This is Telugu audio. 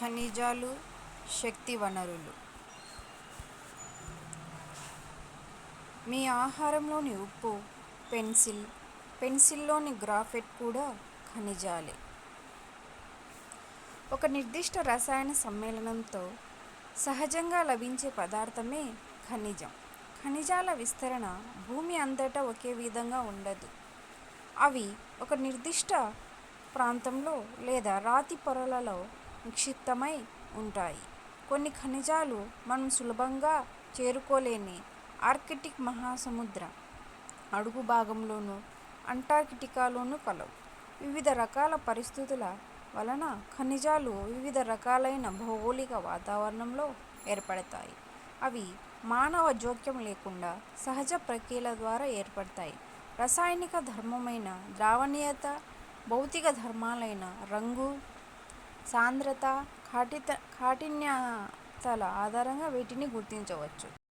ఖనిజాలు, శక్తి వనరులు. మీ ఆహారంలోని ఉప్పు, పెన్సిల్లోని గ్రాఫైట్ కూడా ఖనిజాలే. ఒక నిర్దిష్ట రసాయన సమ్మేళనంతో సహజంగా లభించే పదార్థమే ఖనిజం. ఖనిజాల విస్తరణ భూమి అంతటా ఒకే విధంగా ఉండదు. అవి ఒక నిర్దిష్ట ప్రాంతంలో లేదా రాతి పొరలలో నిక్షిప్తమై ఉంటాయి. కొన్ని ఖనిజాలు మనం సులభంగా చేరుకోలేని ఆర్కిటిక్ మహాసముద్ర అడుగు భాగంలోనూ, అంటార్కిటికాలోనూ కలవు. వివిధ రకాల పరిస్థితుల వలన ఖనిజాలు వివిధ రకాలైన భౌగోళిక వాతావరణంలో ఏర్పడతాయి. అవి మానవ జోక్యం లేకుండా సహజ ప్రక్రియల ద్వారా ఏర్పడతాయి. రసాయనిక ధర్మమైన ద్రావణీయత, భౌతిక ధర్మాలైన రంగు, సాంద్రత, కాఠిన్యతల ఆధారంగా వీటిని గుర్తించవచ్చు.